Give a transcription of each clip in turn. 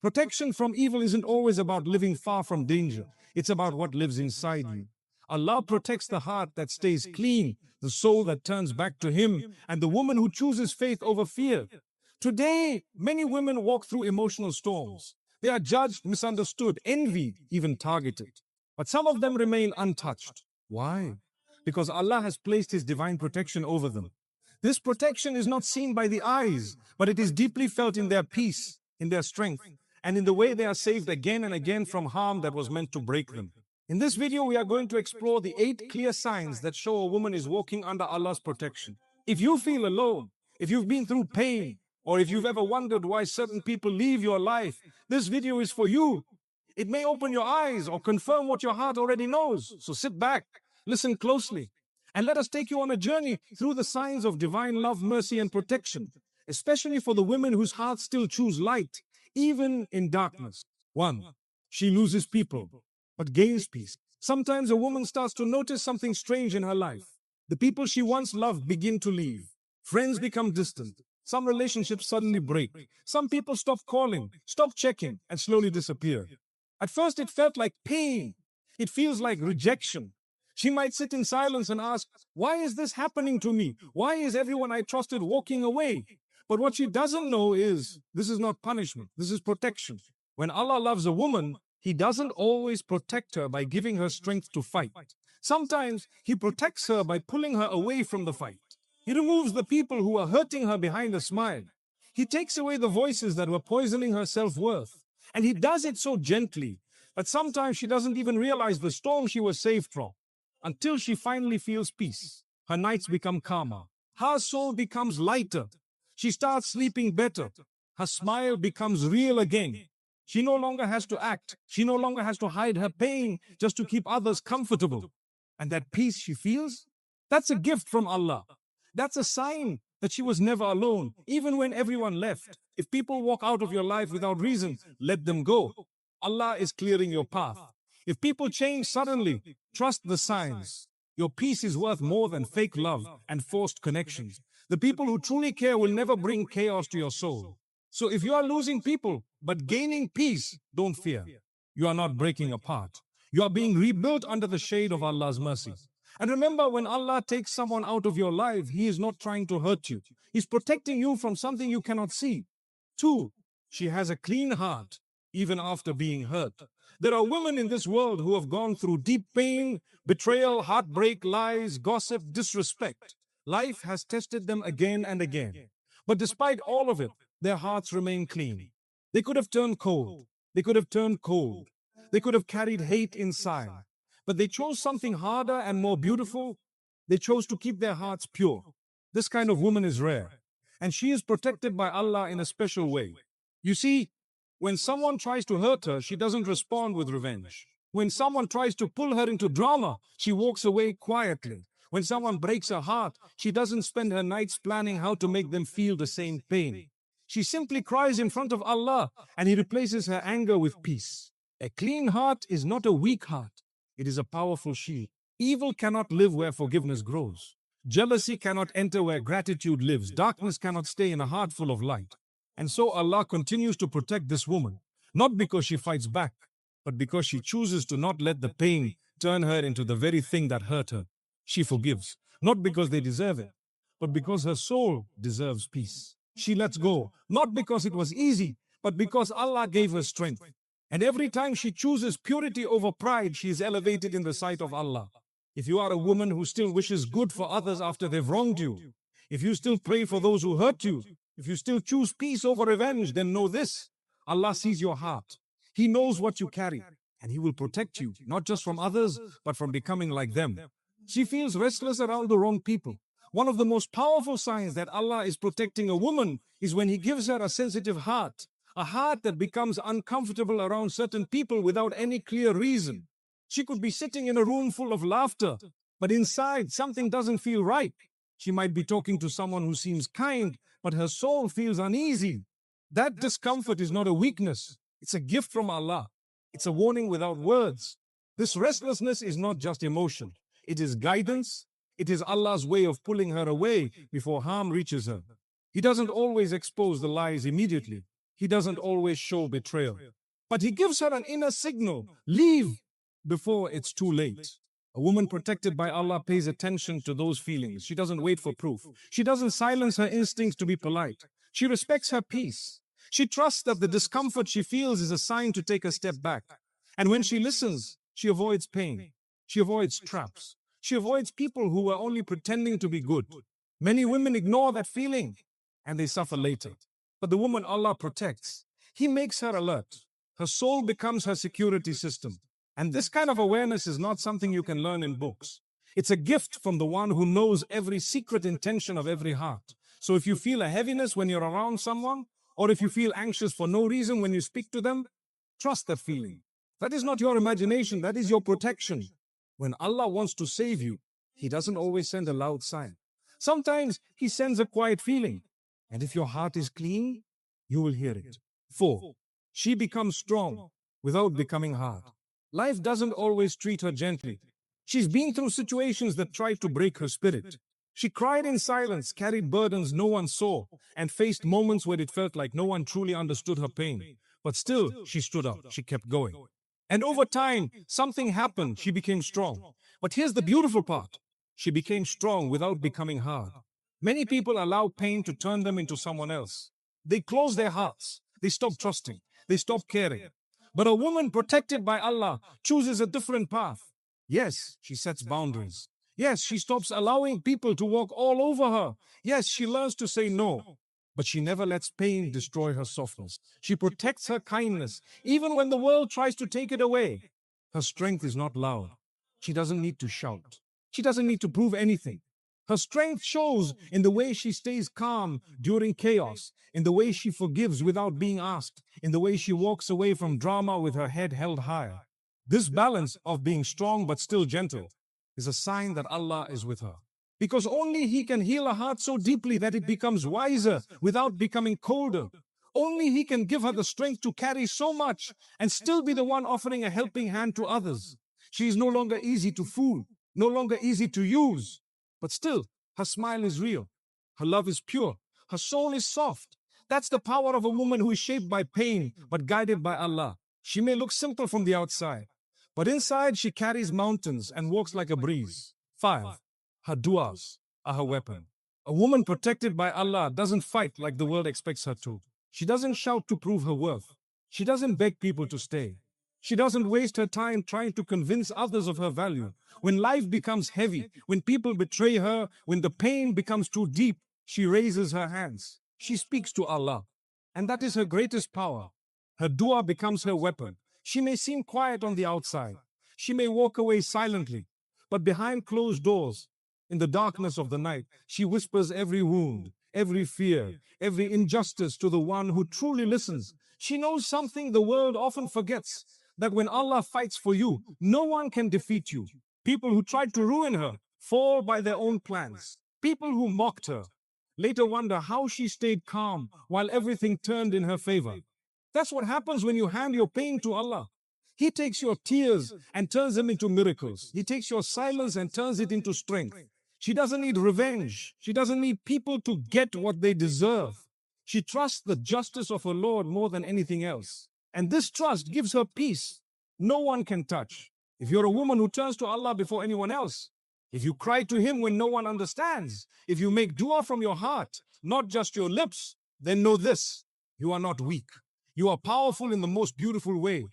Protection from evil isn't always about living far from danger. It's about what lives inside you. Allah protects the heart that stays clean, the soul that turns back to Him, and the woman who chooses faith over fear. Today, many women walk through emotional storms. They are judged, misunderstood, envied, even targeted. But some of them remain untouched. Why? Because Allah has placed His divine protection over them. This protection is not seen by the eyes, but it is deeply felt in their peace, in their strength, and in the way they are saved again and again from harm that was meant to break them. In this video, we are going to explore the 8 clear signs that show a woman is walking under Allah's protection. If you feel alone, if you've been through pain, or if you've ever wondered why certain people leave your life, this video is for you. It may open your eyes or confirm what your heart already knows. So sit back, listen closely, and let us take you on a journey through the signs of divine love, mercy, and protection, especially for the women whose hearts still choose light, even in darkness. 1. She loses people, but gains peace. Sometimes a woman starts to notice something strange in her life. The people she once loved begin to leave. Friends become distant. Some relationships suddenly break. Some people stop calling, stop checking, and slowly disappear. At first, it felt like pain. It feels like rejection. She might sit in silence and ask, why is this happening to me? Why is everyone I trusted walking away? But what she doesn't know is, this is not punishment, this is protection. When Allah loves a woman, He doesn't always protect her by giving her strength to fight. Sometimes He protects her by pulling her away from the fight. He removes the people who are hurting her behind a smile. He takes away the voices that were poisoning her self-worth. And He does it so gently that sometimes she doesn't even realize the storm she was saved from, until she finally feels peace. Her nights become calmer. Her soul becomes lighter. She starts sleeping better. Her smile becomes real again. She no longer has to act. She no longer has to hide her pain just to keep others comfortable. And that peace she feels, that's a gift from Allah. That's a sign that she was never alone, even when everyone left. If people walk out of your life without reason, let them go. Allah is clearing your path. If people change suddenly, trust the signs. Your peace is worth more than fake love and forced connections. The people who truly care will never bring chaos to your soul. So if you are losing people but gaining peace, don't fear. You are not breaking apart. You are being rebuilt under the shade of Allah's mercy. And remember, when Allah takes someone out of your life, He is not trying to hurt you. He's protecting you from something you cannot see. 2. She has a clean heart, even after being hurt. There are women in this world who have gone through deep pain, betrayal, heartbreak, lies, gossip, disrespect. Life has tested them again and again. But despite all of it, their hearts remain clean. They could have turned cold. They could have turned cold. They could have carried hate inside. But they chose something harder and more beautiful. They chose to keep their hearts pure. This kind of woman is rare, and she is protected by Allah in a special way. You see, when someone tries to hurt her, she doesn't respond with revenge. When someone tries to pull her into drama, she walks away quietly. When someone breaks her heart, she doesn't spend her nights planning how to make them feel the same pain. She simply cries in front of Allah, and He replaces her anger with peace. A clean heart is not a weak heart. It is a powerful shield. Evil cannot live where forgiveness grows. Jealousy cannot enter where gratitude lives. Darkness cannot stay in a heart full of light. And so Allah continues to protect this woman, not because she fights back, but because she chooses to not let the pain turn her into the very thing that hurt her. She forgives, not because they deserve it, but because her soul deserves peace. She lets go, not because it was easy, but because Allah gave her strength. And every time she chooses purity over pride, she is elevated in the sight of Allah. If you are a woman who still wishes good for others after they've wronged you, if you still pray for those who hurt you, if you still choose peace over revenge, then know this: Allah sees your heart. He knows what you carry, and He will protect you, not just from others, but from becoming like them. She feels restless around the wrong people. One of the most powerful signs that Allah is protecting a woman is when He gives her a sensitive heart. A heart that becomes uncomfortable around certain people without any clear reason. She could be sitting in a room full of laughter, but inside something doesn't feel right. She might be talking to someone who seems kind, but her soul feels uneasy. That discomfort is not a weakness. It's a gift from Allah. It's a warning without words. This restlessness is not just emotion. It is guidance. It is Allah's way of pulling her away before harm reaches her. He doesn't always expose the lies immediately. He doesn't always show betrayal, but he gives her an inner signal: leave before it's too late. A woman protected by Allah pays attention to those feelings. She doesn't wait for proof. She doesn't silence her instincts to be polite. She respects her peace. She trusts that the discomfort she feels is a sign to take a step back. And when she listens, she avoids pain. She avoids traps. She avoids people who are only pretending to be good. Many women ignore that feeling and they suffer later. But the woman Allah protects, He makes her alert. Her soul becomes her security system. And this kind of awareness is not something you can learn in books. It's a gift from the one who knows every secret intention of every heart. So if you feel a heaviness when you're around someone, or if you feel anxious for no reason when you speak to them, trust that feeling. That is not your imagination, that is your protection. When Allah wants to save you, He doesn't always send a loud sign. Sometimes He sends a quiet feeling. And if your heart is clean, you will hear it. 4. She becomes strong without becoming hard. Life doesn't always treat her gently. She's been through situations that tried to break her spirit. She cried in silence, carried burdens no one saw, and faced moments where it felt like no one truly understood her pain. But still, she stood up, she kept going. And over time, something happened, she became strong. But here's the beautiful part: she became strong without becoming hard. Many people allow pain to turn them into someone else. They close their hearts, they stop trusting, they stop caring. But a woman protected by Allah chooses a different path. Yes, she sets boundaries. Yes, she stops allowing people to walk all over her. Yes, she learns to say no. But she never lets pain destroy her softness. She protects her kindness, even when the world tries to take it away. Her strength is not loud. She doesn't need to shout. She doesn't need to prove anything. Her strength shows in the way she stays calm during chaos, in the way she forgives without being asked, in the way she walks away from drama with her head held high. This balance of being strong but still gentle is a sign that Allah is with her. Because only He can heal a heart so deeply that it becomes wiser without becoming colder. Only He can give her the strength to carry so much and still be the one offering a helping hand to others. She is no longer easy to fool, no longer easy to use. But still, her smile is real. Her love is pure. Her soul is soft. That's the power of a woman who is shaped by pain but guided by Allah. She may look simple from the outside, but inside she carries mountains and walks like a breeze. 5. Her du'as are her weapon. A woman protected by Allah doesn't fight like the world expects her to. She doesn't shout to prove her worth. She doesn't beg people to stay. She doesn't waste her time trying to convince others of her value. When life becomes heavy, when people betray her, when the pain becomes too deep, she raises her hands. She speaks to Allah. And that is her greatest power. Her dua becomes her weapon. She may seem quiet on the outside. She may walk away silently. But behind closed doors, in the darkness of the night, she whispers every wound, every fear, every injustice to the one who truly listens. She knows something the world often forgets: that when Allah fights for you, no one can defeat you. People who tried to ruin her fall by their own plans. People who mocked her later wonder how she stayed calm while everything turned in her favor. That's what happens when you hand your pain to Allah. He takes your tears and turns them into miracles. He takes your silence and turns it into strength. She doesn't need revenge. She doesn't need people to get what they deserve. She trusts the justice of her Lord more than anything else. And this trust gives her peace no one can touch. If you're a woman who turns to Allah before anyone else, if you cry to Him when no one understands, if you make dua from your heart, not just your lips, then know this: you are not weak. You are powerful in the most beautiful way.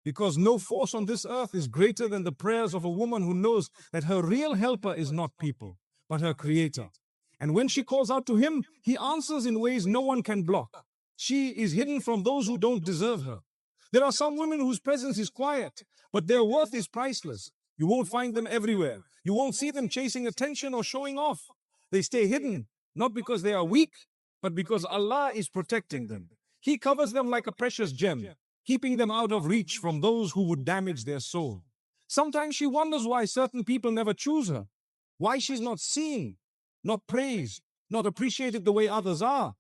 Because no force on this earth is greater than the prayers of a woman who knows that her real helper is not people, but her Creator. And when she calls out to Him, He answers in ways no one can block. She is hidden from those who don't deserve her. There are some women whose presence is quiet, but their worth is priceless. You won't find them everywhere. You won't see them chasing attention or showing off. They stay hidden, not because they are weak, but because Allah is protecting them. He covers them like a precious gem, keeping them out of reach from those who would damage their soul. Sometimes she wonders why certain people never choose her, why she's not seen, not praised, not appreciated the way others are.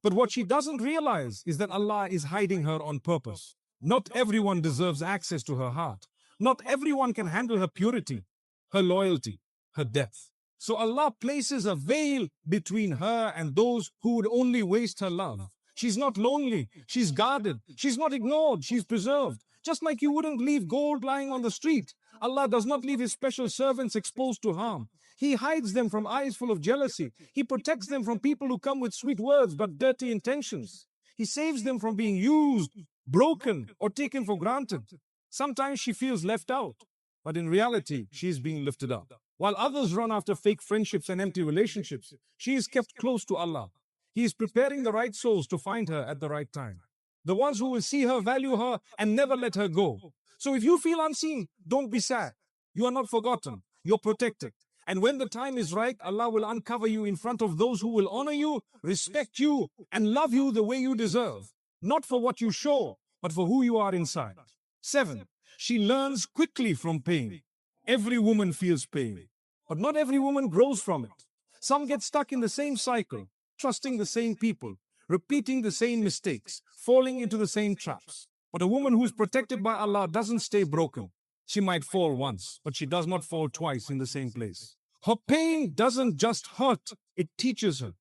But what she doesn't realize is that Allah is hiding her on purpose. Not everyone deserves access to her heart. Not everyone can handle her purity, her loyalty, her depth. So Allah places a veil between her and those who would only waste her love. She's not lonely. She's guarded. She's not ignored. She's preserved. Just like you wouldn't leave gold lying on the street, Allah does not leave His special servants exposed to harm. He hides them from eyes full of jealousy. He protects them from people who come with sweet words but dirty intentions. He saves them from being used, broken, or taken for granted. Sometimes she feels left out, but in reality, she is being lifted up. While others run after fake friendships and empty relationships, she is kept close to Allah. He is preparing the right souls to find her at the right time. The ones who will see her, value her, and never let her go. So if you feel unseen, don't be sad. You are not forgotten. You're protected. And when the time is right, Allah will uncover you in front of those who will honor you, respect you, and love you the way you deserve. Not for what you show, but for who you are inside. 7. She learns quickly from pain. Every woman feels pain, but not every woman grows from it. Some get stuck in the same cycle, trusting the same people, repeating the same mistakes, falling into the same traps. But a woman who is protected by Allah doesn't stay broken. She might fall once, but she does not fall twice in the same place. Her pain doesn't just hurt, it teaches her.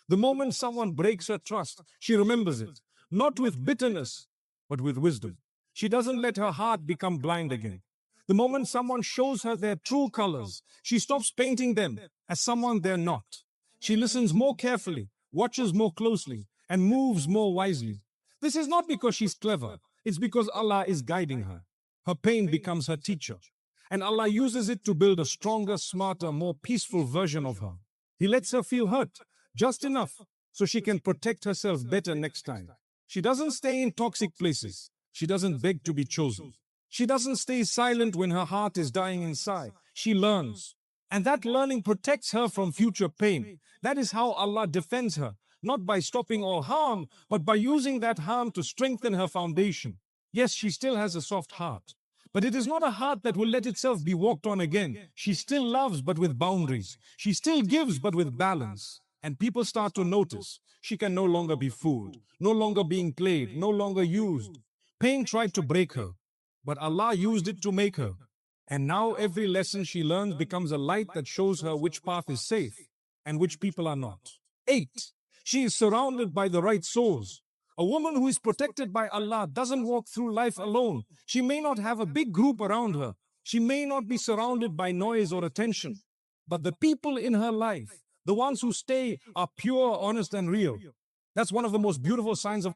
The moment someone breaks her trust, she remembers it, not with bitterness, but with wisdom. She doesn't let her heart become blind again. The moment someone shows her their true colors, she stops painting them as someone they're not. She listens more carefully, watches more closely, and moves more wisely. This is not because she's clever, it's because Allah is guiding her. Her pain becomes her teacher, and Allah uses it to build a stronger, smarter, more peaceful version of her. He lets her feel hurt, just enough, so she can protect herself better next time. She doesn't stay in toxic places. She doesn't beg to be chosen. She doesn't stay silent when her heart is dying inside. She learns. And that learning protects her from future pain. That is how Allah defends her, not by stopping all harm, but by using that harm to strengthen her foundation. Yes, she still has a soft heart, but it is not a heart that will let itself be walked on again. She still loves, but with boundaries. She still gives, but with balance. And people start to notice she can no longer be fooled, no longer being played, no longer used. Pain tried to break her, but Allah used it to make her. And now every lesson she learns becomes a light that shows her which path is safe and which people are not. 8. She is surrounded by the right souls. A woman who is protected by Allah doesn't walk through life alone. She may not have a big group around her. She may not be surrounded by noise or attention. But the people in her life, the ones who stay, are pure, honest, and real. That's one of the most beautiful signs of